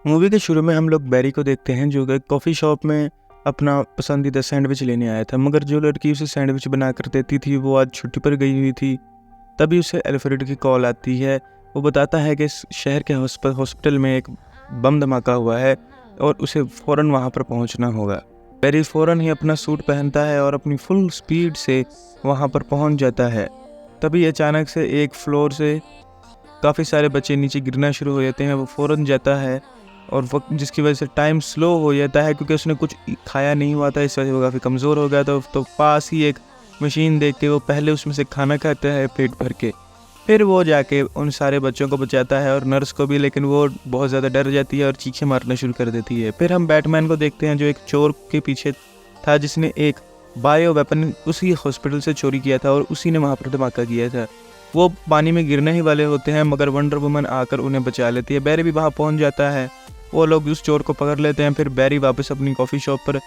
Movie के शुरू में हम लोग बैरी को देखते हैं जो एक कॉफ़ी शॉप में अपना पसंदीदा सैंडविच लेने आया था, मगर जो लड़की उसे सैंडविच बना कर देती थी वो आज छुट्टी पर गई हुई थी। तभी उसे अल्फ्रेड की कॉल आती है। वो बताता है कि इस शहर के हॉस्पिटल में एक बम धमाका हुआ है और उसे फ़ौरन वहाँ पर पहुँचना होगा। बैरी फ़ौरन ही अपना सूट पहनता है और अपनी फुल स्पीड से वहाँ पर पहुँच जाता है। तभी अचानक से एक फ्लोर से काफ़ी सारे बच्चे नीचे गिरना शुरू हो जाते हैं। वो फ़ौरन जाता है और वक्त जिसकी वजह से टाइम स्लो हो जाता है क्योंकि उसने कुछ खाया नहीं हुआ था, इस वजह से वो काफ़ी कमज़ोर हो गया था। तो पास ही एक मशीन देख के वो पहले उसमें से खाना खाता है पेट भर के। फिर वो जाके उन सारे बच्चों को बचाता है और नर्स को भी, लेकिन वो बहुत ज़्यादा डर जाती है और चीखें मारना शुरू कर देती है। फिर हम बैटमैन को देखते हैं जो एक चोर के पीछे था जिसने एक बायो वेपन उसी हॉस्पिटल से चोरी किया था और उसी ने वहाँ पर धमाका किया था। वो पानी में गिरने ही वाले होते हैं मगर वंडर वुमन आकर उन्हें बचा लेती है। बैरी भी वहाँ पहुँच जाता है। वो लोग उस चोर को पकड़ लेते हैं। फिर बैरी वापस अपनी कॉफ़ी शॉप पर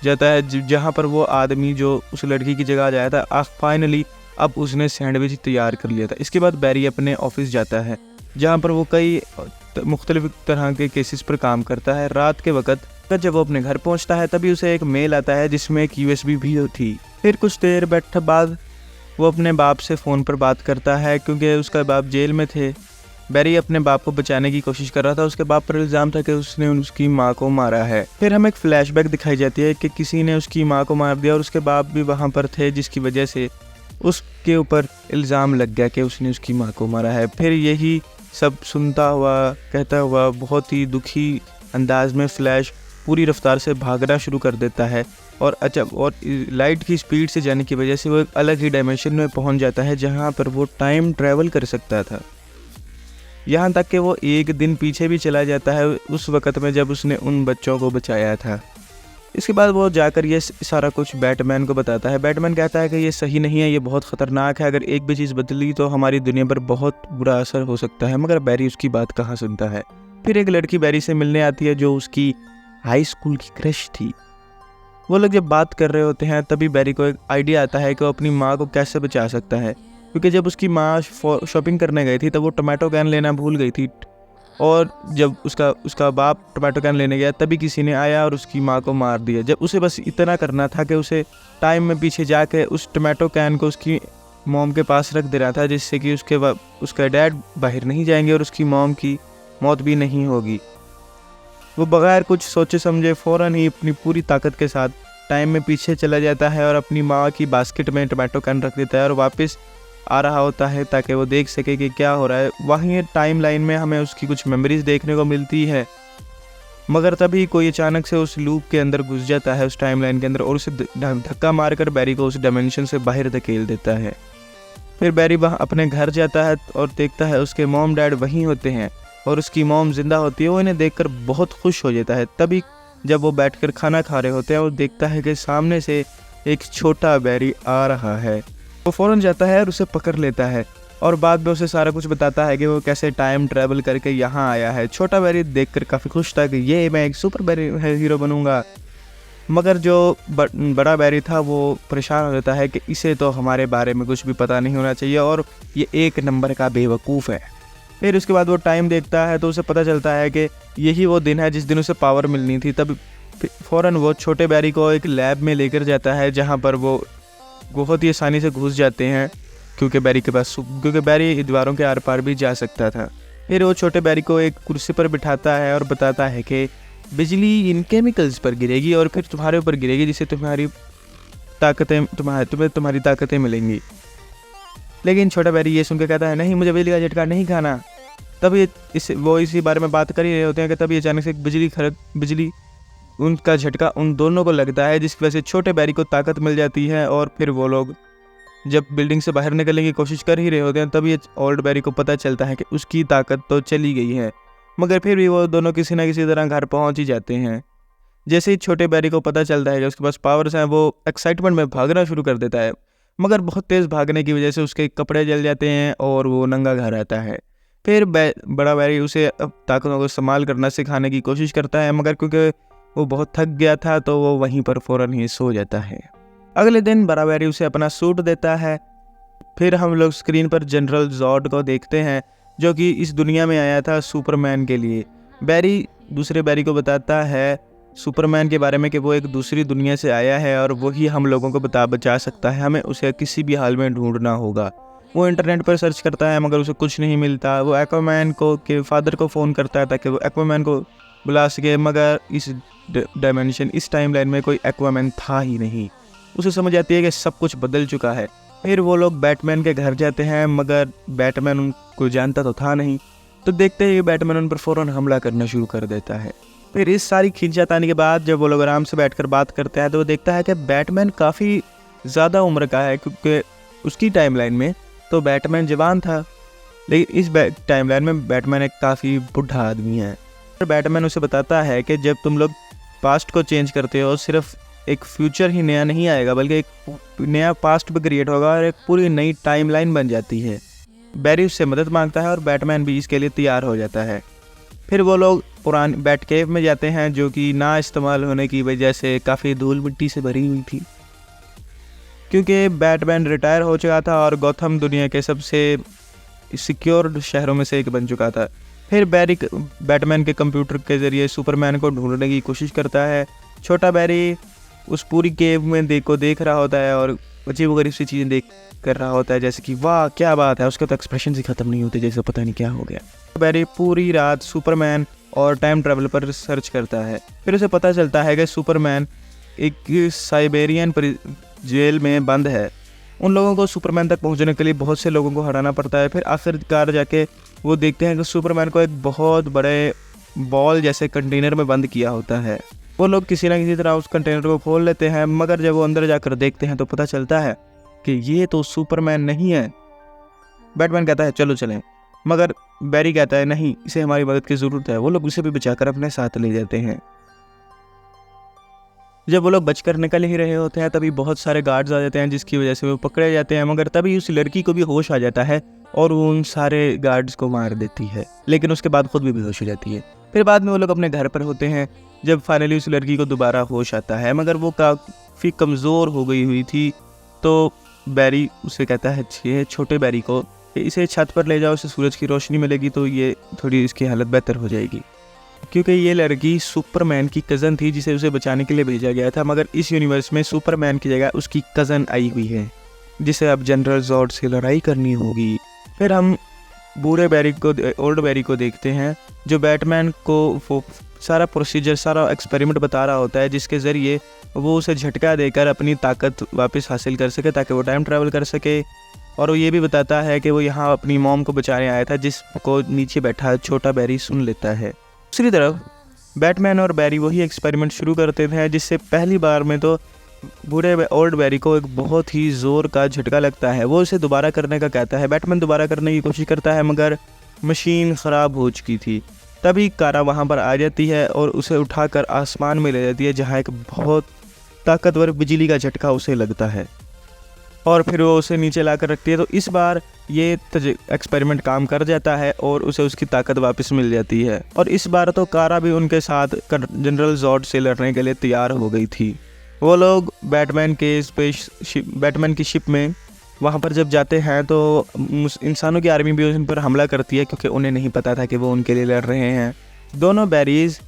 जाता है जहाँ पर वो आदमी जो उस लड़की की जगह जाया था फाइनली अब उसने सैंडविच तैयार कर लिया था। इसके बाद बैरी अपने ऑफिस जाता है जहाँ पर वो कई मुख्तलिफ तरह के केसेस पर काम करता है। रात के वक्त जब वो अपने घर पहुँचता है तभी उसे एक मेल आता है जिसमें एक USB भी थी। फिर कुछ देर बैठे बाद वो अपने बाप से फ़ोन पर बात करता है क्योंकि उसका बाप जेल में थे। बैरी अपने बाप को बचाने की कोशिश कर रहा था। उसके बाप पर इल्ज़ाम था कि उसने उसकी माँ को मारा है। फिर हमें एक फ्लैशबैक दिखाई जाती है कि किसी ने उसकी माँ को मार दिया और उसके बाप भी वहाँ पर थे जिसकी वजह से उसके ऊपर इल्ज़ाम लग गया कि उसने उसकी माँ को मारा है। फिर यही सब सुनता हुआ कहता हुआ बहुत ही दुखी अंदाज में फ्लैश पूरी रफ्तार से भागना शुरू कर देता है और लाइट की स्पीड से जाने की वजह से वो एक अलग ही डायमेंशन में पहुंच जाता है जहां पर वो टाइम ट्रैवल कर सकता था। यहाँ तक कि वो एक दिन पीछे भी चला जाता है उस वक़्त में जब उसने उन बच्चों को बचाया था। इसके बाद वो जाकर ये सारा कुछ बैटमैन को बताता है। बैटमैन कहता है कि ये सही नहीं है, ये बहुत ख़तरनाक है, अगर एक भी चीज़ बदली तो हमारी दुनिया पर बहुत बुरा असर हो सकता है। मगर बैरी उसकी बात कहाँ सुनता है। फिर एक लड़की बैरी से मिलने आती है जो उसकी हाई स्कूल की क्रश थी। वो लोग जब बात कर रहे होते हैं तभी बैरी को एक आइडिया आता है कि वो अपनी माँ को कैसे बचा सकता है, क्योंकि जब उसकी माँ शॉपिंग करने गई थी तब वो टमाटो कैन लेना भूल गई थी और जब उसका बाप टमाटो कैन लेने गया तभी किसी ने आया और उसकी माँ को मार दिया। जब उसे बस इतना करना था कि उसे टाइम में पीछे जाके उस टमाटो कैन को उसकी मॉम के पास रख देना था जिससे कि उसका डैड बाहर नहीं जाएंगे और उसकी मॉम की मौत भी नहीं होगी। वो बगैर कुछ सोचे समझे फ़ौरन ही अपनी पूरी ताकत के साथ टाइम में पीछे चला जाता है और अपनी माँ की बास्केट में टमाटो कैन रख देता है और वापस आ रहा होता है ताकि वो देख सके कि क्या हो रहा है। वहीं टाइम लाइन में हमें उसकी कुछ मेमोरीज देखने को मिलती है, मगर तभी कोई अचानक से उस लूप के अंदर घुस जाता है उस टाइम लाइन के अंदर और उसे धक्का मारकर बैरी को उस डायमेंशन से बाहर धकेल देता है। फिर बैरी वहाँ अपने घर जाता है और देखता है उसके मॉम डैड वहीं होते हैं और उसकी मॉम जिंदा होती है। वो इन्हें देखकर बहुत खुश हो जाता है। तभी जब वो बैठकर खाना खा रहे होते हैं वो देखता है कि सामने से एक छोटा बैरी आ रहा है। वो फ़ौरन जाता है और उसे पकड़ लेता है और बाद में उसे सारा कुछ बताता है कि वो कैसे टाइम ट्रैवल करके यहाँ आया है। छोटा बैरी देखकर काफ़ी खुश था कि ये मैं एक सुपर बैरी हीरो बनूंगा, मगर जो बड़ा बैरी था वो परेशान हो जाता है कि इसे तो हमारे बारे में कुछ भी पता नहीं होना चाहिए और ये एक नंबर का बेवकूफ़ है। फिर उसके बाद वो टाइम देखता है तो उसे पता चलता है कि यही वो दिन है जिस दिन उसे पावर मिलनी थी। तब फ़ौरन वो छोटे बैरी को एक लैब में लेकर जाता है जहाँ पर वो बहुत ही आसानी से घुस जाते हैं क्योंकि बैरी दीवारों के आर पार भी जा सकता था। फिर वो छोटे बैरी को एक कुर्सी पर बिठाता है और बताता है कि बिजली इन केमिकल्स पर गिरेगी और फिर तुम्हारे ऊपर गिरेगी जिससे तुम्हारी ताकतें मिलेंगी। लेकिन छोटा बैरी ये सुन के कहता है नहीं, मुझे बिजली का झटका नहीं खाना। तभी वो इसी बारे में बात कर ही रहे होते हैं कि तभी अचानक से बिजली उनका झटका उन दोनों को लगता है जिसकी वजह से छोटे बैरी को ताकत मिल जाती है और फिर वो लोग जब बिल्डिंग से बाहर निकलने की कोशिश कर ही रहे होते हैं तभी ओल्ड बैरी को पता चलता है कि उसकी ताकत तो चली गई है, मगर फिर भी वो दोनों किसी न किसी तरह घर पहुँच ही जाते हैं। जैसे ही छोटे बैरी को पता चलता है कि उसके पास पावर्स हैं वो एक्साइटमेंट में भागना शुरू कर देता है, मगर बहुत तेज़ भागने की वजह से उसके कपड़े जल जाते हैं और वो नंगा घर आता है। फिर बड़ा बैरी उसे अब ताकतों को इस्तेमाल करना सिखाने की कोशिश करता है, मगर क्योंकि वो बहुत थक गया था तो वो वहीं पर फ़ौरन ही सो जाता है। अगले दिन बड़ा बैरी उसे अपना सूट देता है। फिर हम लोग स्क्रीन पर जनरल जॉर्ड को देखते हैं जो कि इस दुनिया में आया था सुपरमैन के लिए। बैरी दूसरे बैरी को बताता है सुपरमैन के बारे में कि वो एक दूसरी दुनिया से आया है और वही हम लोगों को बचा सकता है, हमें उसे किसी भी हाल में ढूंढना होगा। वो इंटरनेट पर सर्च करता है मगर उसे कुछ नहीं मिलता। वो एक्वामैन को के फादर को फ़ोन करता है ताकि वो एक्वामैन को बुला सके, मगर इस डायमेंशन इस टाइमलाइन में कोई एक्वामैन था ही नहीं। उसे समझ आती है कि सब कुछ बदल चुका है। फिर वो लोग बैटमैन के घर जाते हैं मगर बैटमैन उनको जानता तो था नहीं, तो देखते ही बैटमैन उन पर फ़ौरन हमला करना शुरू कर देता है। फिर इस सारी खींचातानी के बाद जब वो लोग आराम से बैठकर बात करते हैं तो वो देखता है कि बैटमैन काफ़ी ज़्यादा उम्र का है, क्योंकि उसकी टाइमलाइन में तो बैटमैन जवान था, लेकिन इस टाइमलाइन में बैटमैन एक काफ़ी बूढ़ा आदमी है। फिर बैटमैन उसे बताता है कि जब तुम लोग पास्ट को चेंज करते हो, सिर्फ एक फ्यूचर ही नया नहीं आएगा बल्कि एक नया पास्ट भी क्रिएट होगा और एक पूरी नई टाइमलाइन बन जाती है। बैरी उससे मदद मांगता है और बैटमैन भी इसके लिए तैयार हो जाता है। फिर वो लोग पुरानी बैट केव में जाते हैं जो कि ना इस्तेमाल होने की वजह से काफ़ी धूल मिट्टी से भरी हुई थी, क्योंकि बैटमैन रिटायर हो चुका था और गॉथम दुनिया के सबसे सिक्योर्ड शहरों में से एक बन चुका था। फिर बैरी बैटमैन के कंप्यूटर के ज़रिए सुपरमैन को ढूंढने की कोशिश करता है। छोटा बैरी उस पूरी केव में देख रहा होता है और अजीब-गरीब सी चीज़ें देख कर रहा होता है, जैसे कि वाह क्या बात है। उसके तो एक्सप्रेशन ही ख़त्म नहीं होते, जैसे पता नहीं क्या हो गया। बैरी पूरी रात सुपरमैन और टाइम ट्रैवल पर सर्च करता है। फिर उसे पता चलता है कि सुपरमैन एक साइबेरियन जेल में बंद है। उन लोगों को सुपरमैन तक पहुंचने के लिए बहुत से लोगों को हराना पड़ता है। फिर आखिरकार जाके वो देखते हैं कि सुपरमैन को एक बहुत बड़े बॉल जैसे कंटेनर में बंद किया होता है। वो लोग किसी ना किसी तरह उस कंटेनर को खोल लेते हैं, मगर जब वो अंदर जाकर देखते हैं तो पता चलता है कि ये तो सुपरमैन नहीं है। बैटमैन कहता है चलो चलें, मगर बैरी कहता है नहीं, इसे हमारी मदद की ज़रूरत है। वो लोग उसे भी बचाकर अपने साथ ले जाते हैं। जब वो लोग बचकर निकल ही रहे होते हैं तभी बहुत सारे गार्ड्स आ जाते हैं, जिसकी वजह से वो पकड़े जाते हैं। मगर तभी उस लड़की को भी होश आ जाता है और वो उन सारे गार्ड्स को मार देती है, लेकिन उसके बाद खुद भी बेहोश हो जाती है। फिर बाद में वो लोग अपने घर पर होते हैं जब फाइनली उस लड़की को दोबारा होश आता है, मगर वो काफ़ी कमज़ोर हो गई हुई थी। तो बैरी उसे कहता है छोटे बैरी को, इसे छत पर ले जाओ, इसे सूरज की रोशनी मिलेगी तो ये थोड़ी इसकी हालत बेहतर हो जाएगी। क्योंकि ये लड़की सुपरमैन की कज़न थी जिसे उसे बचाने के लिए भेजा गया था, मगर इस यूनिवर्स में सुपरमैन की जगह उसकी कज़न आई हुई है जिसे अब जनरल जॉर्ड से लड़ाई करनी होगी। फिर हम बूढ़े बैरी को ओल्ड बैरी को देखते हैं जो बैटमैन को वो सारा प्रोसीजर सारा एक्सपेरिमेंट बता रहा होता है, जिसके ज़रिए वो उसे झटका देकर अपनी ताकत वापस हासिल कर सके ताकि वो टाइम ट्रैवल कर सके। और वो ये भी बताता है कि वो यहाँ अपनी मॉम को बचाने आया था, जिसको नीचे बैठा छोटा बैरी सुन लेता है। दूसरी तरफ बैटमैन और बैरी वही एक्सपेरिमेंट शुरू करते थे, जिससे पहली बार में तो बूढ़े ओल्ड बैरी को एक बहुत ही ज़ोर का झटका लगता है। वो उसे दोबारा करने का कहता है। बैटमैन दोबारा करने की कोशिश करता है मगर मशीन ख़राब हो चुकी थी। तभी कारा वहाँ पर आ जाती है और उसे उठाकर आसमान में ले जाती है, जहाँ एक बहुत ताकतवर बिजली का झटका उसे लगता है और फिर वो उसे नीचे ला कर रखती है। तो इस बार ये एक्सपेरिमेंट काम कर जाता है और उसे उसकी ताकत वापस मिल जाती है। और इस बार तो कारा भी उनके साथ जनरल जॉर्ड से लड़ने के लिए तैयार हो गई थी। वो लोग बैटमैन की शिप में वहाँ पर जब जाते हैं तो इंसानों की आर्मी भी उन पर हमला करती है, क्योंकि उन्हें नहीं पता था कि वो उनके लिए लड़ रहे हैं। दोनों बैरीज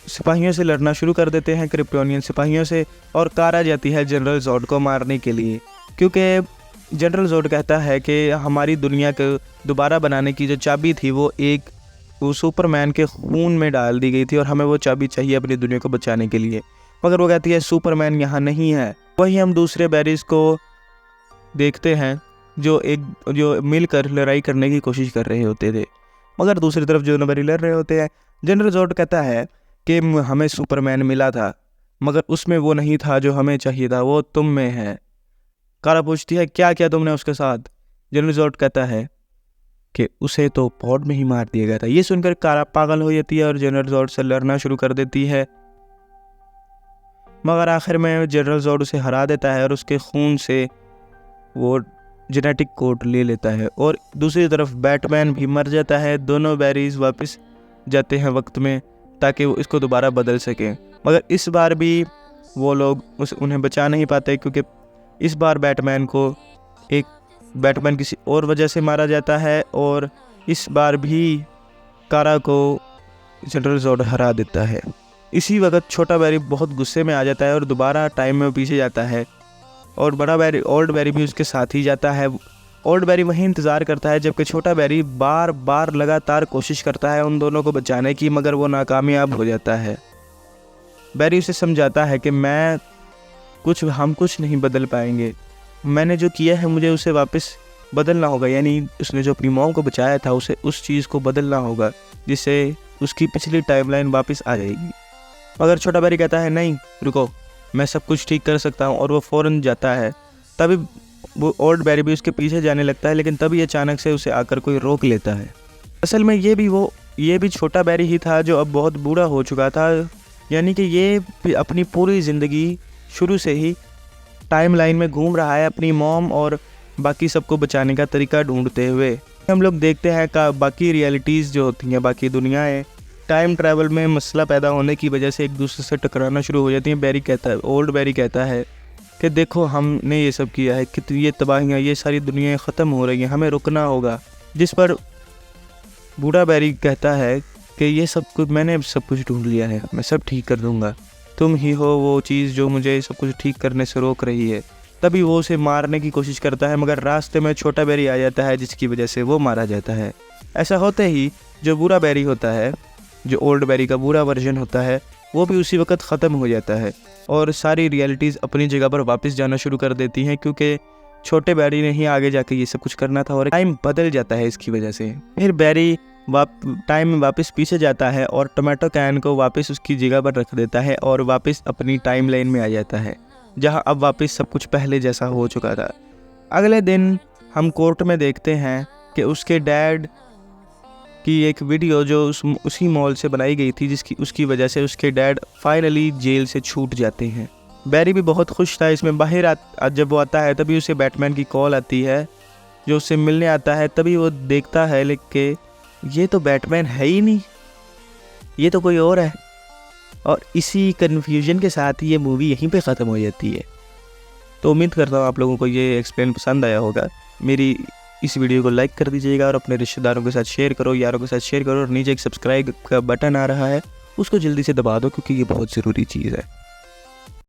सिपाहियों से लड़ना शुरू कर देते हैं, क्रिप्टोनियन सिपाहियों से, और कारा जाती है जनरल जॉर्ड को मारने के लिए, क्योंकि जनरल जॉर्ड कहता है कि हमारी दुनिया को दोबारा बनाने की जो चाबी थी वो सुपरमैन के खून में डाल दी गई थी और हमें वो चाबी चाहिए अपनी दुनिया को बचाने के लिए। मगर वो कहती है सुपरमैन यहाँ नहीं है। वही हम दूसरे बैरीज को देखते हैं जो मिलकर लड़ाई करने की कोशिश कर रहे होते थे, मगर दूसरी तरफ जो बैरी लड़ रहे होते हैं। जनरल जॉर्ड कहता है कि हमें सुपरमैन मिला था मगर उसमें वो नहीं था जो हमें चाहिए था, वो तुम में है। कारा पूछती है क्या किया तुमने उसके साथ? जनरल जॉर्ड कहता है कि उसे तो पॉड में ही मार दिया गया था। ये सुनकर कारा पागल हो जाती है और जनरल जॉर्ड से लड़ना शुरू कर देती है, मगर आखिर में जनरल जॉर्ड उसे हरा देता है और उसके खून से वो जेनेटिक कोड ले लेता है। और दूसरी तरफ बैटमैन भी मर जाता है। दोनों बैरीज वापस जाते हैं वक्त में ताकि वो इसको दोबारा बदल सकें, मगर इस बार भी वो लोग उन्हें बचा नहीं पाते, क्योंकि इस बार बैटमैन किसी और वजह से मारा जाता है। और इस बार भी कारा को जनरल जोड हरा देता है। इसी वक्त छोटा बैरी बहुत गुस्से में आ जाता है और दोबारा टाइम में पीछे जाता है और बड़ा बैरी ओल्ड बैरी भी उसके साथ ही जाता है। ओल्ड बैरी वहीं इंतज़ार करता है जबकि छोटा बैरी बार बार लगातार कोशिश करता है उन दोनों को बचाने की, मगर वो नाकामयाब हो जाता है। बैरी उसे समझाता है कि हम कुछ नहीं बदल पाएंगे, मैंने जो किया है मुझे उसे वापस बदलना होगा, यानी उसने जो अपनी मॉम को बचाया था उसे उस चीज़ को बदलना होगा जिससे उसकी पिछली टाइमलाइन वापस आ जाएगी। मगर छोटा बैरी कहता है नहीं रुको, मैं सब कुछ ठीक कर सकता हूँ, और वो फ़ौरन जाता है। तभी वो ओल्ड बैरी भी उसके पीछे जाने लगता है, लेकिन तभी अचानक से उसे आकर कोई रोक लेता है। असल में ये भी छोटा बैरी ही था जो अब बहुत बूढ़ा हो चुका था, यानी कि ये अपनी पूरी ज़िंदगी शुरू से ही टाइमलाइन में घूम रहा है अपनी मॉम और बाकी सबको बचाने का तरीका ढूंढते हुए। हम लोग देखते हैं कि बाकी रियलिटीज़ जो होती हैं, बाकी दुनियाएं टाइम ट्रैवल में मसला पैदा होने की वजह से एक दूसरे से टकराना शुरू हो जाती हैं। ओल्ड बैरी कहता है कि देखो हमने ये सब किया है, कितनी ये तबाहियाँ, ये सारी दुनियाएं ख़त्म हो रही हैं, हमें रुकना होगा। जिस पर बूढ़ा बैरी कहता है कि ये सब कुछ मैंने सब कुछ ढूंढ लिया है, मैं सब ठीक कर दूँगा, तुम ही हो वो चीज़ जो मुझे सब कुछ ठीक करने से रोक रही है। तभी वो उसे मारने की कोशिश करता है, मगर रास्ते में छोटा बैरी आ जाता है जिसकी वजह से वो मारा जाता है। ऐसा होते ही जो बूढ़ा बैरी होता है, जो ओल्ड बैरी का बूढ़ा वर्जन होता है, वो भी उसी वक्त ख़त्म हो जाता है और सारी रियलिटीज़ अपनी जगह पर वापस जाना शुरू कर देती हैं, क्योंकि छोटे बैरी ने ही आगे जाके ये सब कुछ करना था और टाइम बदल जाता है इसकी वजह से। फिर बैरी टाइम में वापस पीछे जाता है और टोमेटो कैन को वापस उसकी जगह पर रख देता है और वापस अपनी टाइम लाइन में आ जाता है, जहां अब वापस सब कुछ पहले जैसा हो चुका था। अगले दिन हम कोर्ट में देखते हैं कि उसके डैड की एक वीडियो जो उसी मॉल से बनाई गई थी, उसकी वजह से उसके डैड फाइनली जेल से छूट जाते हैं। बैरी भी बहुत खुश था इसमें। बाहर जब वो आता है तभी उसे बैटमैन की कॉल आती है जो उससे मिलने आता है। तभी वो देखता है लिख के ये तो बैटमैन है ही नहीं, ये तो कोई और है। और इसी कन्फ्यूजन के साथ ही ये मूवी यहीं पे ख़त्म हो जाती है। तो उम्मीद करता हूँ आप लोगों को ये एक्सप्लेन पसंद आया होगा। मेरी इस वीडियो को लाइक कर दीजिएगा और अपने रिश्तेदारों के साथ शेयर करो, यारों के साथ शेयर करो, और नीचे एक सब्सक्राइब का बटन आ रहा है उसको जल्दी से दबा दो क्योंकि ये बहुत ज़रूरी चीज़ है।